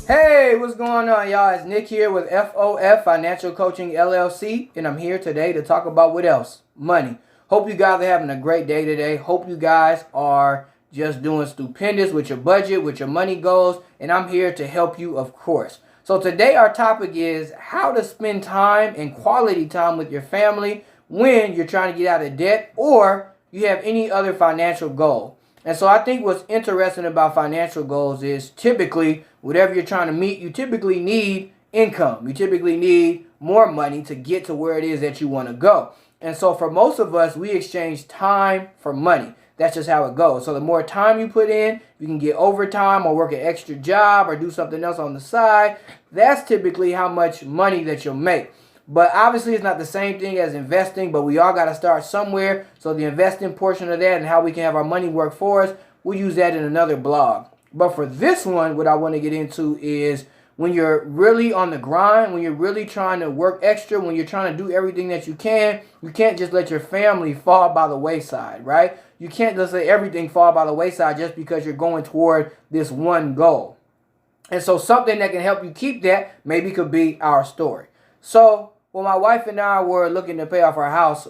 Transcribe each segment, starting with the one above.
Hey, what's going on, y'all? It's Nick here with F.O.F Financial Coaching LLC, and I'm here today to talk about what else? Money. Hope you guys are having a great day today. Hope you guys are just doing stupendous with your budget, with your money goals, and I'm here to help you, of course. So today our topic is how to spend time and quality time with your family when you're trying to get out of debt or you have any other financial goal. And so I think what's interesting about financial goals is typically whatever you're trying to meet, you typically need income. You typically need more money to get to where it is that you want to go. And so for most of us, we exchange time for money. That's just how it goes. So the more time you put in, you can get overtime or work an extra job or do something else on the side. That's typically how much money that you'll make. But obviously it's not the same thing as investing, but we all got to start somewhere. So the investing portion of that and how we can have our money work for us, we'll use that in another blog. But for this one, what I want to get into is when you're really on the grind, when you're really trying to work extra, when you're trying to do everything that you can't just let your family fall by the wayside, right? You can't just let everything fall by the wayside just because you're going toward this one goal. And so something that can help you keep that maybe could be our story. So when my wife and I were looking to pay off our house,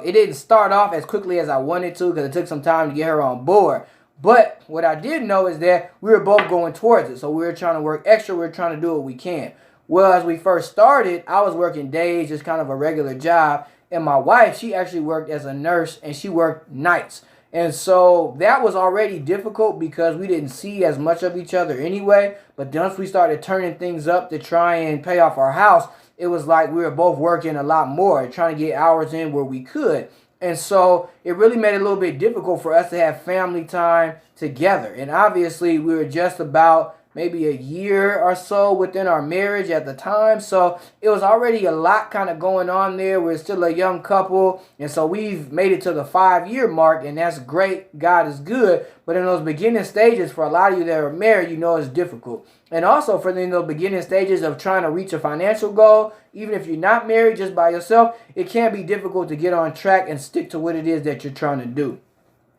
it didn't start off as quickly as I wanted to because it took some time to get her on board. But what I did know is that we were both going towards it. So we were trying to work extra. We were trying to do what we can. Well, as we first started, I was working days, just kind of a regular job. And my wife, she actually worked as a nurse and she worked nights. And so that was already difficult because we didn't see as much of each other anyway. But once we started turning things up to try and pay off our house, it was like we were both working a lot more, trying to get hours in where we could. And so it really made it a little bit difficult for us to have family time together. And obviously we were just about maybe a year or so within our marriage at the time. So it was already a lot kind of going on there. We're still a young couple. And so we've made it to the 5-year mark, and that's great. God is good. But in those beginning stages, for a lot of you that are married, you know it's difficult. And also for in those beginning stages of trying to reach a financial goal, even if you're not married, just by yourself, it can be difficult to get on track and stick to what it is that you're trying to do.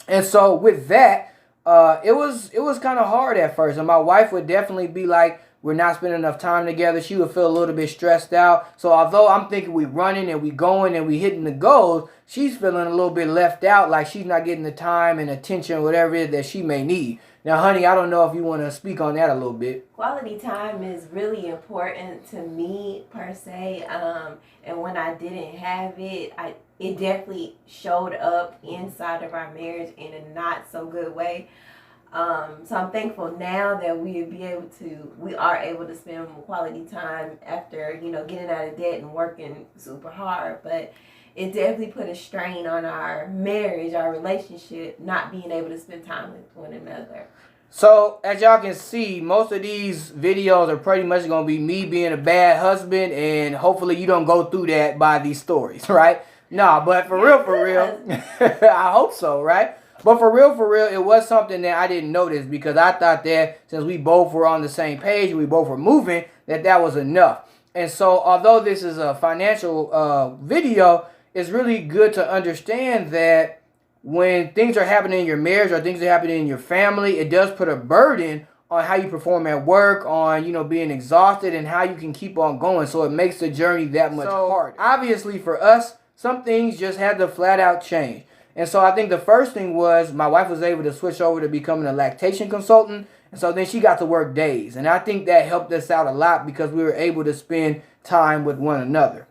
And so with that, it was kind of hard at first. And my wife would definitely be like, we're not spending enough time together. She would feel a little bit stressed out. So although I'm thinking we running and we going and we hitting the goals, she's feeling a little bit left out, like she's not getting the time and attention, whatever it is that she may need. Now, honey, I don't know if you want to speak on that a little bit. Quality time is really important to me, per se. And when I didn't have it, it definitely showed up inside of our marriage in a not so good way. So I'm thankful now that we are able to spend quality time after, getting out of debt and working super hard. But it definitely put a strain on our marriage, our relationship, not being able to spend time with one another. So, as y'all can see, most of these videos are pretty much going to be me being a bad husband, and hopefully you don't go through that by these stories, right? No, but for real, I hope so, right? But for real, it was something that I didn't notice because I thought that since we both were on the same page, we both were moving, that was enough. And so, although this is a financial video, it's really good to understand that when things are happening in your marriage or things are happening in your family, it does put a burden on how you perform at work, on, being exhausted and how you can keep on going. So it makes the journey that much harder. Obviously for us, some things just had to flat out change. And so I think the first thing was my wife was able to switch over to becoming a lactation consultant. And so then she got to work days. And I think that helped us out a lot because we were able to spend time with one another.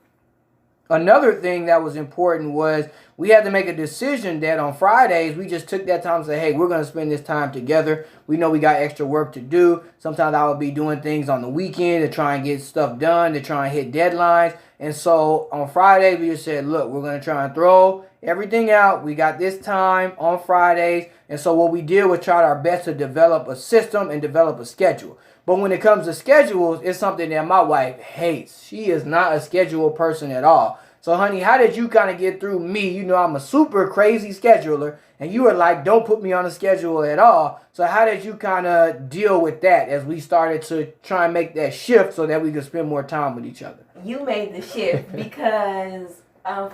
Another thing that was important was we had to make a decision that on Fridays, we just took that time to say, hey, we're going to spend this time together. We know we got extra work to do. Sometimes I would be doing things on the weekend to try and get stuff done, to try and hit deadlines. And so on Fridays, we just said, look, we're going to try and throw everything out. We got this time on Fridays. And so what we did was try our best to develop a system and develop a schedule. But when it comes to schedules, it's something that my wife hates. She is not a schedule person at all. So, honey, how did you kind of get through me? I'm a super crazy scheduler, and you were like, don't put me on a schedule at all. So how did you kind of deal with that as we started to try and make that shift so that we could spend more time with each other? You made the shift because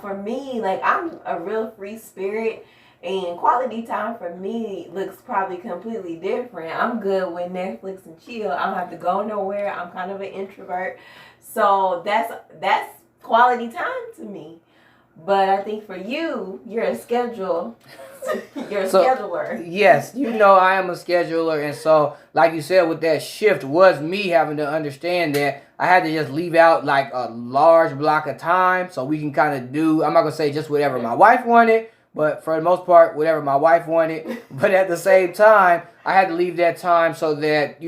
for me, like, I'm a real free spirit. And quality time for me looks probably completely different. I'm good with Netflix and chill. I don't have to go nowhere. I'm kind of an introvert. So that's quality time to me. But I think for you, you're a schedule. You're a scheduler. Yes, I am a scheduler, and so like you said, with that shift was me having to understand that I had to just leave out like a large block of time so we can kind of do. I'm not gonna say just whatever my wife wanted, but for the most part, whatever my wife wanted. But at the same time, I had to leave that time so that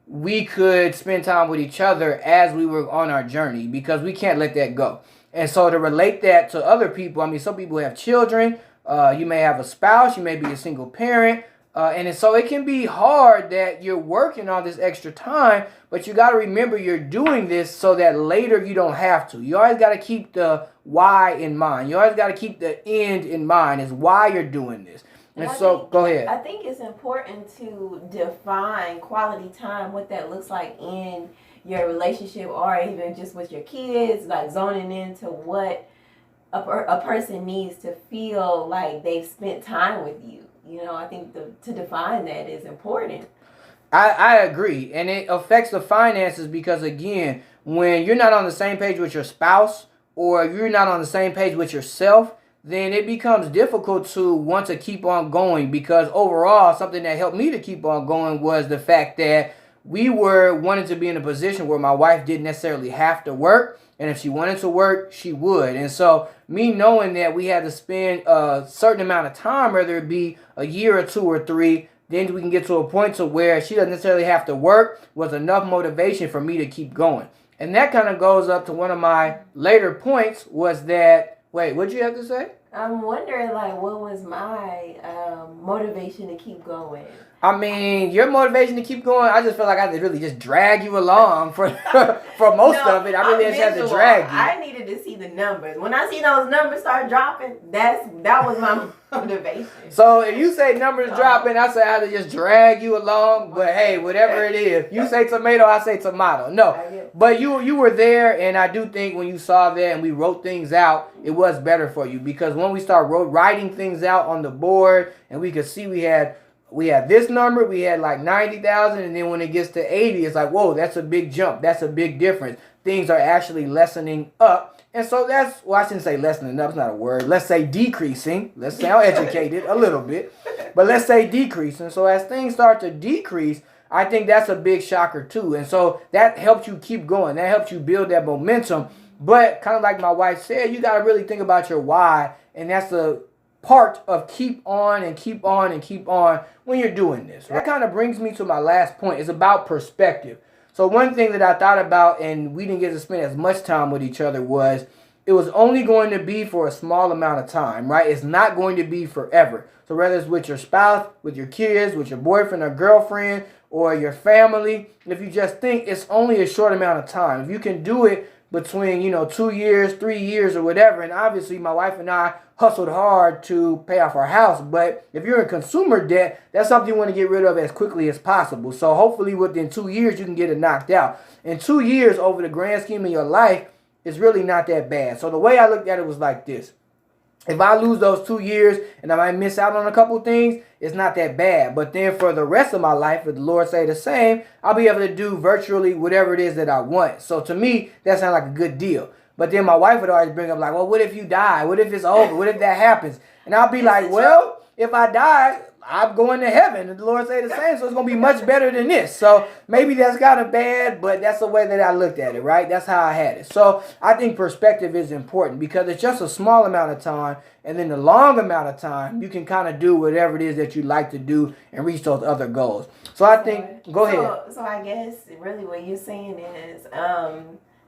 we could spend time with each other as we were on our journey, because we can't let that go. And so to relate that to other people, I mean, some people have children. You may have a spouse. You may be a single parent. So it can be hard that you're working all this extra time, but you got to remember you're doing this so that later you don't have to. You always got to keep the why in mind. You always got to keep the end in mind, is why you're doing this. And so, go ahead. I think it's important to define quality time, what that looks like in your relationship, or even just with your kids, like zoning into what a person needs to feel like they've spent time with you. I think to define that is important. I agree. And it affects the finances because, again, when you're not on the same page with your spouse, or you're not on the same page with yourself, then it becomes difficult to want to keep on going, because overall, something that helped me to keep on going was the fact that we were wanting to be in a position where my wife didn't necessarily have to work. And if she wanted to work, she would. And so me knowing that we had to spend a certain amount of time, whether it be a year or 2 or 3, then we can get to a point to where she doesn't necessarily have to work, was enough motivation for me to keep going. And that kind of goes up to one of my later points, was that, wait, what'd you have to say? I'm wondering, what was my motivation to keep going? I mean, your motivation to keep going, I just feel like I had to really just drag you along for most of it. I really just had to drag you. I needed to see the numbers. When I see those numbers start dropping, that was my motivation. So if you say numbers dropping, I say I had to just drag you along. But hey, whatever it is, you say tomato, I say tomato. No, but you were there, and I do think when you saw that and we wrote things out, it was better for you, because when we start writing things out on the board, and we could see we had this number, we had like 90,000, and then when it gets to 80, it's like, whoa, that's a big jump. That's a big difference. Things are actually lessening up. And so I shouldn't say lessening up, it's not a word. Let's say decreasing. Let's sound educated a little bit. But let's say decreasing. So as things start to decrease, I think that's a big shocker too. And so that helps you keep going. That helps you build that momentum. But kind of like my wife said, you got to really think about your why. And that's the part of keep on and keep on and keep on when you're doing this. That kind of brings me to my last point. It's about perspective. So one thing that I thought about, and we didn't get to spend as much time with each other, was it was only going to be for a small amount of time, right? It's not going to be forever. So whether it's with your spouse, with your kids, with your boyfriend or girlfriend, or your family, if you just think it's only a short amount of time, if you can do it between 2 years, 3 years, or whatever. And obviously my wife and I hustled hard to pay off our house, but if you're in consumer debt, that's something you want to get rid of as quickly as possible. So hopefully within 2 years you can get it knocked out. In 2 years, over the grand scheme of your life, it's really not that bad. So the way I looked at it was like this: if I lose those 2 years and I might miss out on a couple things, it's not that bad. But then for the rest of my life, if the Lord say the same, I'll be able to do virtually whatever it is that I want. So to me, that sounds like a good deal. But then my wife would always bring up like, well, what if you die? What if it's over? What if that happens? And I'll be like, well, if I die, I'm going to heaven. And the Lord say the same, so it's going to be much better than this. So maybe that's kind of bad, but that's the way that I looked at it, right? That's how I had it. So I think perspective is important, because it's just a small amount of time, and then the long amount of time, you can kind of do whatever it is that you like to do and reach those other goals. So I think, go ahead. So I guess really what you're saying is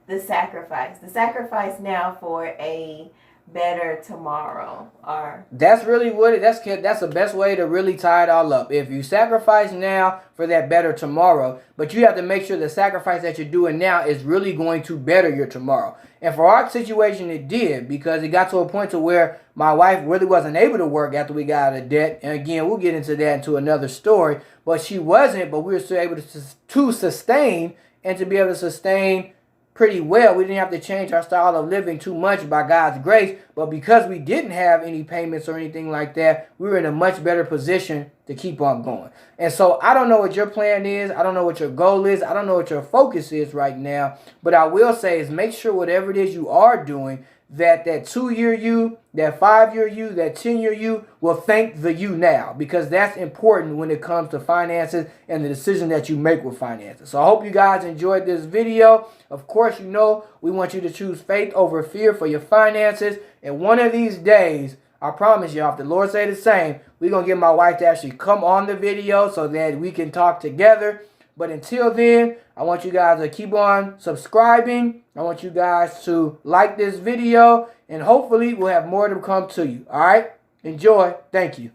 the sacrifice now for a better tomorrow. Or that's really what that's the best way to really tie it all up. If you sacrifice now for that better tomorrow, but you have to make sure the sacrifice that you're doing now is really going to better your tomorrow. And for our situation, it did, because it got to a point to where my wife really wasn't able to work after we got out of debt. And again, we'll get into that into another story, but she wasn't, but we were still able to sustain, and to be able to sustain pretty well. We didn't have to change our style of living too much by God's grace. But because we didn't have any payments or anything like that, we were in a much better position to keep on going. And so I don't know what your plan is. I don't know what your goal is. I don't know what your focus is right now. But I will say is make sure whatever it is you are doing, that 2-year you, that 5-year you, that 10-year you will thank the you now, because that's important when it comes to finances and the decision that you make with finances. So I hope you guys enjoyed this video. Of course, you know we want you to choose faith over fear for your finances. And one of these days, I promise y'all, if the Lord say the same, we're going to get my wife to actually come on the video so that we can talk together. But until then, I want you guys to keep on subscribing. I want you guys to like this video, and hopefully we'll have more to come to you. All right? Enjoy. Thank you.